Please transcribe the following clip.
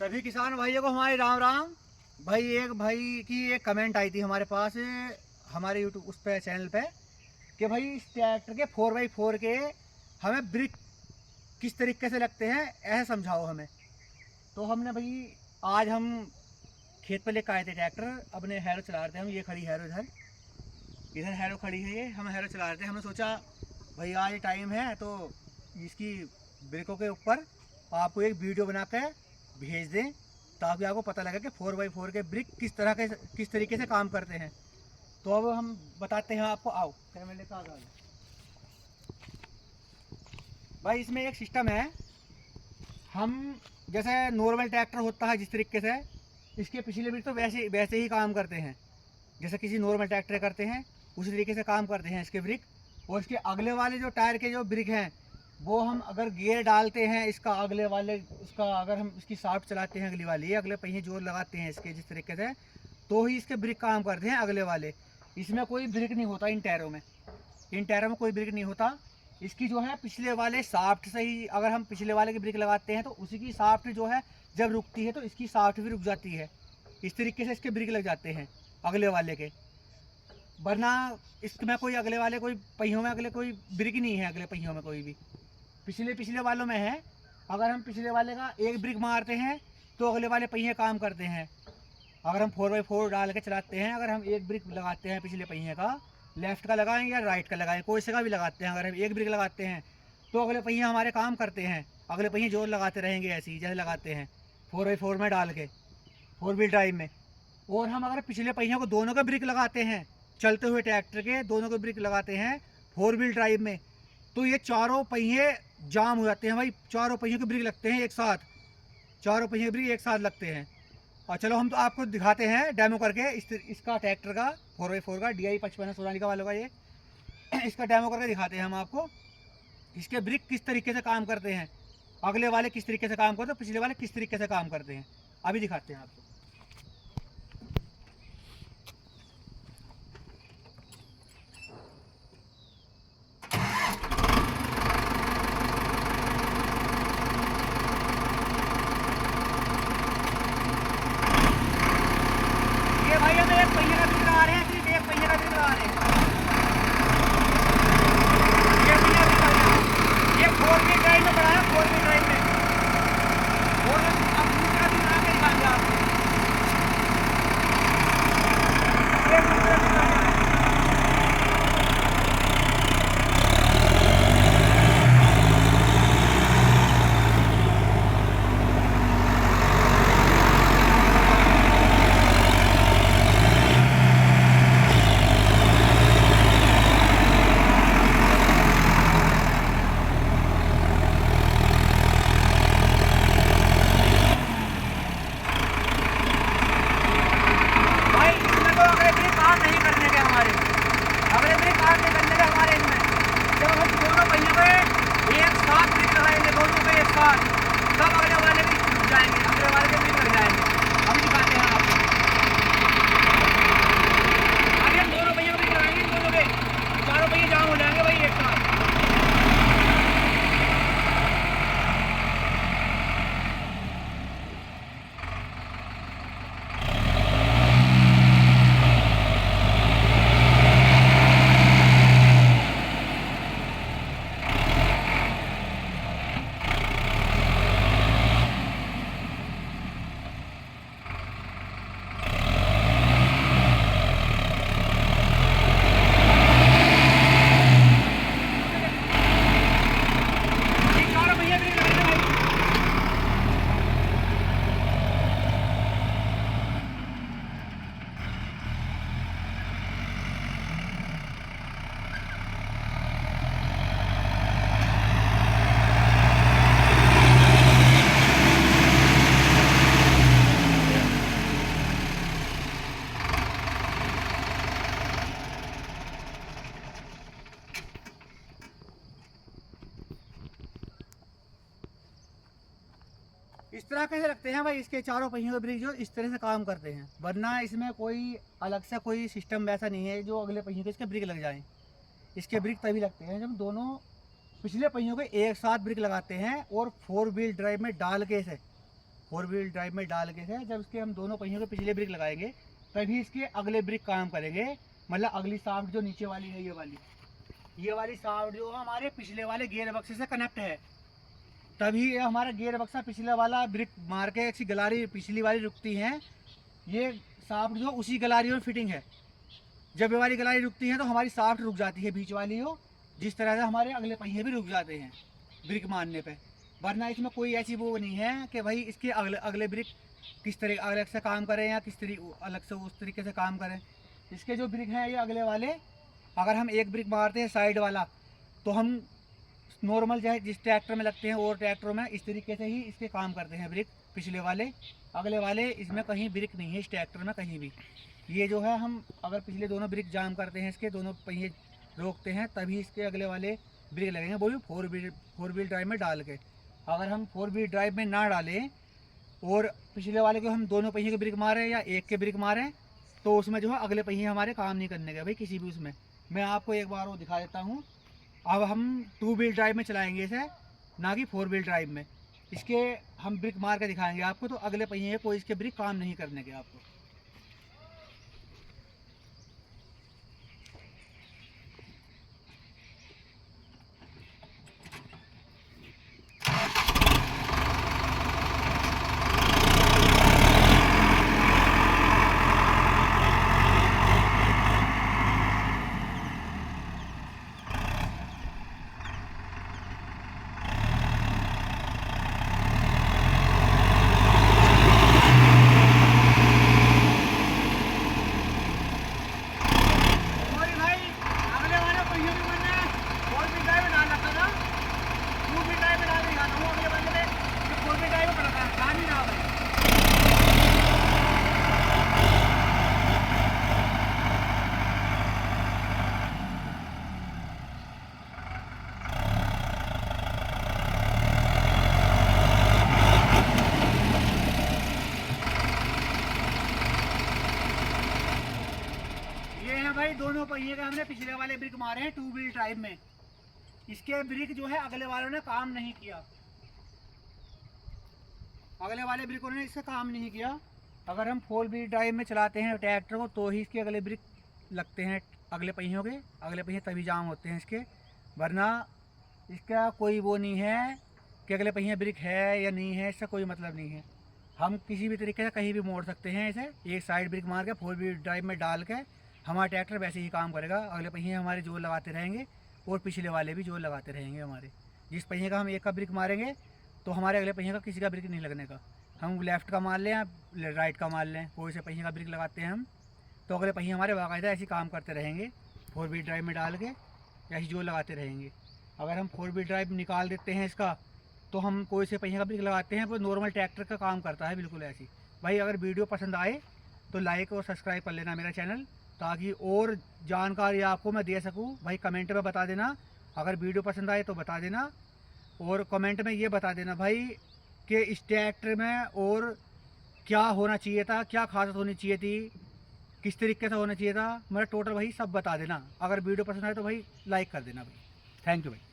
सभी किसान भाइयों को हमारे राम राम। भाई एक भाई की एक कमेंट आई थी हमारे पास हमारे यूट्यूब उस पे चैनल पे कि भाई इस ट्रैक्टर के 4x4 के हमें ब्रिक किस तरीके से लगते हैं ऐसे समझाओ हमें। तो हमने भाई आज हम खेत पे लेकर आए थे ट्रैक्टर, अपने हैरो चला रहे थे हम। ये खड़ी हैरो, इधर इधर हैरो खड़ी है, ये हम हैरो चला रहे थे। हमने सोचा भाई आज टाइम है तो इसकी ब्रेकों के ऊपर आपको एक वीडियो बना के भेज दें ताकि आपको पता लगे कि 4x4 के ब्रिक किस तरीके से काम करते हैं। तो अब हम बताते हैं आपको। आओ कैमरे लेकर आ जाओ भाई। इसमें एक सिस्टम है, हम जैसे नॉर्मल ट्रैक्टर होता है जिस तरीके से, इसके पिछले ब्रिक तो वैसे ही काम करते हैं जैसे किसी नॉर्मल ट्रैक्टर करते हैं, उसी तरीके से काम करते हैं इसके ब्रिक। और इसके अगले वाले जो टायर के जो ब्रिक हैं वो हम अगर गियर डालते हैं इसका अगले वाले उसका, अगर हम इसकी शाफ्ट चलाते हैं अगली वाली, अगले पहिए जोर लगाते हैं इसके जिस तरीके से, तो ही इसके ब्रिक काम करते हैं अगले वाले। इसमें कोई ब्रिक नहीं होता इन टायरों में कोई ब्रिक नहीं होता। इसकी जो है पिछले वाले शाफ्ट से ही, अगर हम पिछले वाले की ब्रिक लगाते हैं तो उसी की शाफ्ट जो है जब रुकती है तो इसकी शाफ्ट भी रुक जाती है। इस तरीके से इसके ब्रिक लग जाते हैं अगले वाले के। वरना इसमें कोई अगले वाले कोई पहियों में अगले कोई ब्रिक नहीं है, अगले पहियों में कोई भी। पिछले वालों में है। अगर हम पिछले वाले का एक ब्रिक मारते हैं तो अगले वाले पहिए काम करते हैं। अगर हम 4x4 डाल के चलाते हैं, अगर हम एक ब्रिक लगाते हैं पिछले पहिए का, लेफ्ट का लगाएं या राइट का लगाएं, कोई से का भी लगाते हैं, अगर हम एक ब्रिक लगाते हैं तो अगले पहिए हमारे काम करते हैं। अगले पहिए जोर लगाते रहेंगे ऐसे ही जैसे लगाते हैं 4x4 में डाल के, 4 व्हील ड्राइव में। और हम अगर पिछले पहियों को दोनों के ब्रिक लगाते हैं, चलते हुए ट्रैक्टर के दोनों के ब्रिक लगाते हैं 4 व्हील ड्राइव में, तो ये चारों पहिए जाम हो जाते हैं भाई। चारों पहियों के ब्रिक लगते हैं एक साथ, चारों पहियों के ब्रिक एक साथ लगते हैं। और चलो हम तो आपको दिखाते हैं डेमो करके इसका ट्रैक्टर का 4x4 का DI 55 सोनालिका वालों का ये इसका डेमो करके दिखाते हैं हम आपको इसके ब्रिक किस तरीके से काम करते हैं, अगले वाले किस तरीके से काम करते हैं, पिछले वाले किस तरीके से काम करते हैं। अभी दिखाते हैं आपको। भाई हम एक पहिए का ब्रिक लगा रहे हैं, सिर्फ एक पहिए का ब्रिक लगा रहे हैं। ये पहिया ब्रिक लगा रहे हैं, ये 4 व्हील ड्राइव में पड़ा है, 4 व्हील ड्राइव में। और अब दूसरा भी बना के दिखाएंगे आपको। ये दूसरा भी बना है। तब अगले वाले भी रुक जाएंगे, अगले वाले के भी लग जाएंगे। अभी दिखाते हैं आपको। आगे हम दोनों पहियों भी लगाएंगे, दोनों के चारों पहिए जाम हो जाएंगे भाई एक साथ। इस तरह कैसे लगते हैं भाई इसके चारों पहियों के ब्रिक जो इस तरह से काम करते हैं। वरना इसमें कोई अलग से कोई सिस्टम वैसा नहीं है जो अगले पहियों के इसके ब्रिक लग जाएं। इसके ब्रिक तभी लगते हैं जब दोनों पिछले पहियों के एक साथ ब्रिक लगाते हैं और 4 व्हील ड्राइव में डाल के इसे 4 व्हील ड्राइव में डाल के से जब इसके हम दोनों पहियों के पिछले ब्रेक लगाएंगे तभी इसके अगले ब्रेक काम करेंगे। मतलब अगली शाफ्ट जो नीचे वाली है, ये वाली शाफ्ट जो हमारे पिछले वाले गियर बक्से से कनेक्ट है, तभी ये हमारा गियर बक्सा पिछले वाला ब्रेक मार के ऐसी गलारी पिछली वाली रुकती है। ये शाफ्ट जो उसी गलारी में फिटिंग है। जब ये वाली गलारी रुकती है तो हमारी शाफ्ट रुक जाती है बीच वाली हो, जिस तरह से हमारे अगले पहिए भी रुक जाते हैं ब्रेक मारने पे। वरना इसमें कोई ऐसी वो नहीं है कि भाई इसके अगले ब्रेक किस तरह अलग से काम करें या किस तरीके अलग से उस तरीके से काम करें। इसके जो ब्रेक हैं ये अगले वाले, अगर हम एक ब्रेक मारते हैं साइड वाला तो हम नॉर्मल चाहे जिस ट्रैक्टर में लगते हैं और ट्रैक्टरों में इस तरीके से ही इसके काम करते हैं ब्रेक पिछले वाले। अगले वाले इसमें कहीं ब्रेक नहीं है इस ट्रैक्टर में कहीं भी। ये जो है हम अगर पिछले दोनों ब्रेक जाम करते हैं, इसके दोनों पहिए रोकते हैं, तभी इसके अगले वाले ब्रेक लगेंगे, वो भी 4 व्हील ड्राइव में डाल के। अगर हम 4 व्हील ड्राइव में ना डालें और पिछले वाले को हम दोनों पहिए के ब्रेक मारें या एक के ब्रेक मारें तो उसमें जो है अगले पहिए हमारे काम नहीं करने के भाई किसी भी उसमें। मैं आपको एक बार वो दिखा देता हूँ। अब हम 2 व्हील ड्राइव में चलाएंगे इसे, ना कि 4 व्हील ड्राइव में। इसके हम ब्रेक मार के दिखाएंगे आपको, तो अगले पहिए कोई इसके ब्रेक काम नहीं करने के आपको। भाई दोनों पहिए का हमने पिछले वाले ब्रेक मारे हैं 2 व्हील ड्राइव में। इसके ब्रेक जो है अगले वालों ने काम नहीं किया, अगले वाले ब्रेकों ने इससे काम नहीं किया। अगर हम 4 व्हील ड्राइव में चलाते हैं ट्रैक्टर को तो ही इसके अगले ब्रेक लगते हैं अगले पहियों के, अगले पहिए तभी जाम होते हैं इसके। वरना इसका कोई वो नहीं है कि अगले पहिए ब्रेक है या नहीं है, इसका कोई मतलब नहीं है। हम किसी भी तरीके से कहीं भी मोड़ सकते हैं इसे, एक साइड ब्रेक मार के 4 व्हील ड्राइव में डाल के हमारा ट्रैक्टर वैसे ही काम करेगा। अगले पहिए हमारे जोर लगाते रहेंगे और पिछले वाले भी जोर लगाते रहेंगे हमारे। जिस पहिए का हम एक का ब्रेक मारेंगे तो हमारे अगले पहिए का किसी का ब्रेक नहीं लगने का। हम लेफ़्ट का मार लें या राइट का मार लें, कोई से पहिए का ब्रेक लगाते हैं हम तो अगले पहिए हमारे बाकायदा ऐसे काम करते रहेंगे, 4 व्हील ड्राइव में डाल के ऐसे जोर लगाते रहेंगे। अगर हम 4 व्हील ड्राइव निकाल देते हैं इसका तो हम कोई से पहिए का ब्रेक लगाते हैं, वो नॉर्मल ट्रैक्टर का काम करता है बिल्कुल ऐसी। भाई अगर वीडियो पसंद आए तो लाइक और सब्सक्राइब कर लेना मेरा चैनल, ताकि और जानकारी आपको मैं दे सकूं। भाई कमेंट में बता देना अगर वीडियो पसंद आए तो बता देना, और कमेंट में ये बता देना भाई कि इस ट्रैक्टर में और क्या होना चाहिए था, क्या खासियत होनी चाहिए थी, किस तरीके से होना चाहिए था, मेरा टोटल भाई सब बता देना। अगर वीडियो पसंद आए तो भाई लाइक कर देना भाई। थैंक यू भाई।